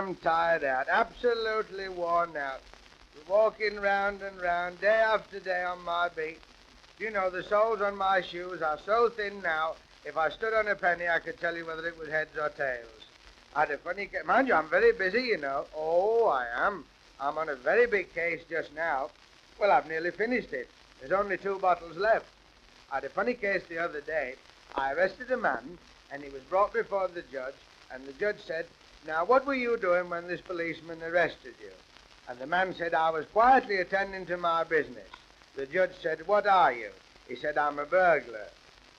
I'm tired out, absolutely worn out. Walking round and round, day after day on my beat. You know, the soles on my shoes are so thin now, if I stood on a penny, I could tell you whether it was heads or tails. I had a funny case. Mind you, I'm very busy, you know. Oh, I am. I'm on a very big case just now. Well, I've nearly finished it. There's only 2 bottles left. I had a funny case the other day. I arrested a man, and he was brought before the judge, and the judge said, "Now, what were you doing when this policeman arrested you?" And the man said, "I was quietly attending to my business." The judge said, "What are you?" He said, "I'm a burglar."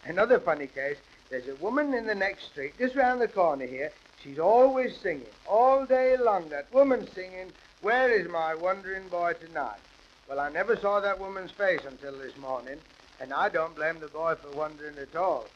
Another funny case, there's a woman in the next street, just round the corner here. She's always singing, all day long, that woman singing, "Where is my wandering boy tonight?" Well, I never saw that woman's face until this morning, and I don't blame the boy for wandering at all.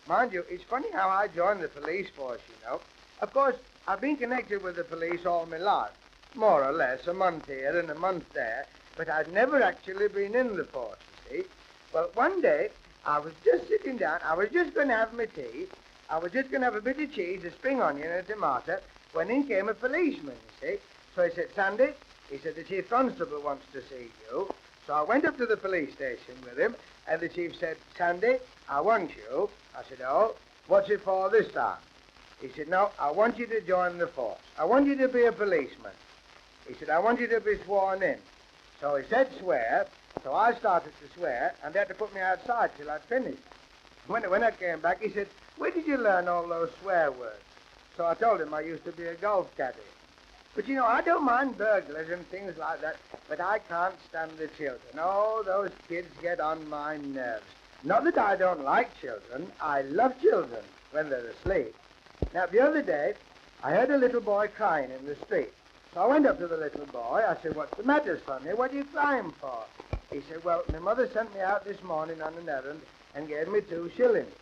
Mind you, it's funny how I joined the police force, you know. Of course, I've been connected with the police all my life, more or less, a month here and a month there, but I'd never actually been in the force, you see. Well, one day, I was just sitting down, I was just going to have my tea, I was just going to have a bit of cheese, a spring onion and a tomato, when in came a policeman, you see. So he said, "Sandy," he said, "the chief constable wants to see you." So I went up to the police station with him, and the chief said, "Sandy, I want you." I said, "Oh, what's it for this time?" He said, "No, I want you to join the force. I want you to be a policeman." He said, "I want you to be sworn in." So he said, "Swear." So I started to swear, and they had to put me outside till I'd finished. When I came back, he said, "Where did you learn all those swear words?" So I told him I used to be a golf caddy. But, you know, I don't mind burglars and things like that, but I can't stand the children. Oh, those kids get on my nerves. Not that I don't like children. I love children when they're asleep. Now, the other day, I heard a little boy crying in the street. So I went up to the little boy. I said, "What's the matter, sonny? What are you crying for?" He said, "Well, my mother sent me out this morning on an errand and gave me 2 shillings.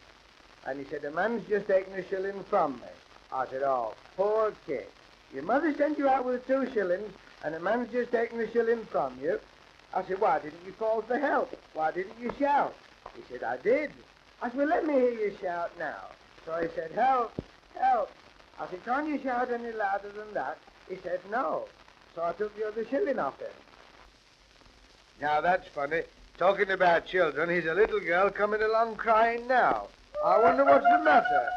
And he said, "A man's just taken a shilling from me." I said, "Oh, poor kid. Your mother sent you out with 2 shillings and a man's just taken a shilling from you." I said, "Why didn't you call for help? Why didn't you shout?" He said, "I did." I said, "Well, let me hear you shout now." So he said, "Help, help." I said, "Can't you shout any louder than that?" He said, "No." So I took the other shilling off him. Now that's funny. Talking about children, here's a little girl coming along crying now. I wonder what's the matter.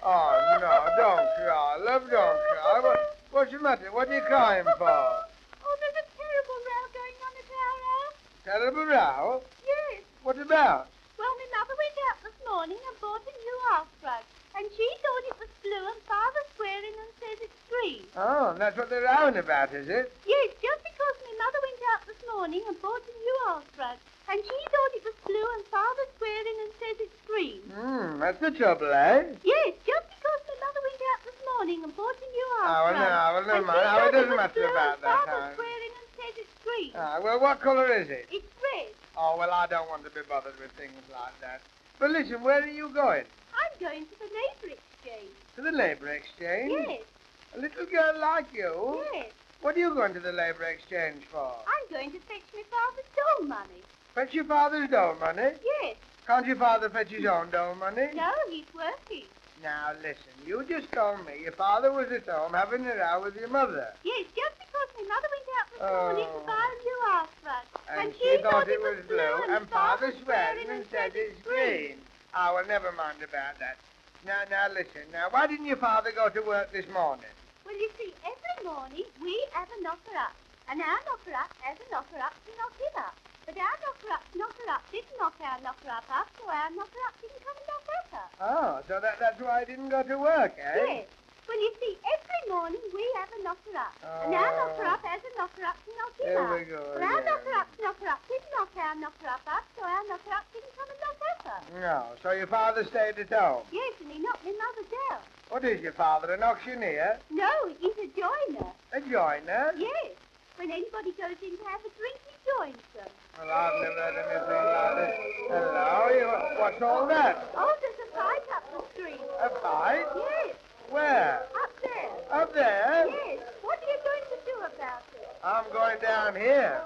Oh, no, don't cry, love, don't cry. What's the matter? What are you crying for? Oh, there's a terrible row going on at our house. Terrible row? Yes. What about? Well, my mother went out this morning and bought a new hearth rug, and she thought it was blue, and Father's swearing and says it's green. Oh, and that's what they're rowing about, is it? Yes, just because my mother went out this morning and bought a new hearth rug, and she thought it was blue, and Father's swearing and says it's green. That's the trouble, eh? Yes, just because my mother went out this morning and bought a new Oh, hearth rug. well, never and mind. she Oh, it thought doesn't was matter blue, about and that. Father's swearing and says it's green. Well, what colour is it? It's red. Oh, well, I don't want to be bothered with things like that. But listen, where are you going? I'm going to the labour exchange. To the Labour Exchange? Yes, A little girl like you? yes. What are you going to the Labour Exchange for? I'm going to fetch my father's dole money. Fetch your father's dole money? Yes. Can't your father fetch his own dole money? No, he's working. Now, listen, you just told me your father was at home having a row with your mother. Yes, just because my mother went out this morning to buy a new hearth rug. And she thought it was blue, and Father swearing and said it's green. Oh, well, never mind about that. Now, listen. Now, why didn't your father go to work this morning? Well, you see, every morning we have a knocker-up. And our knocker-up has a knocker-up to knock him up. But our knocker-up didn't knock our knocker-up up, so our knocker-up didn't come and knock us up. Oh, so that's why he didn't go to work, eh? Yes. Well, you see, every morning we have a knocker-up. And our knocker-up has a knocker-up to knock him up. There we go, But our yeah. knocker-up didn't knock our knocker-up up, so our knocker-up didn't come and knock us up. No, so your father stayed at home. Yes, and he knocked my mother down. What is your father, an auctioneer? No, he's a joiner. A joiner? Yes. When anybody goes in to have a drink, he joins them. Well, I've never heard anything like this. Hello, what's all that? Oh, there's a fight up the street. A fight? Yes, Where? up there. Up there? Yes. What are you going to do about it? I'm going down here.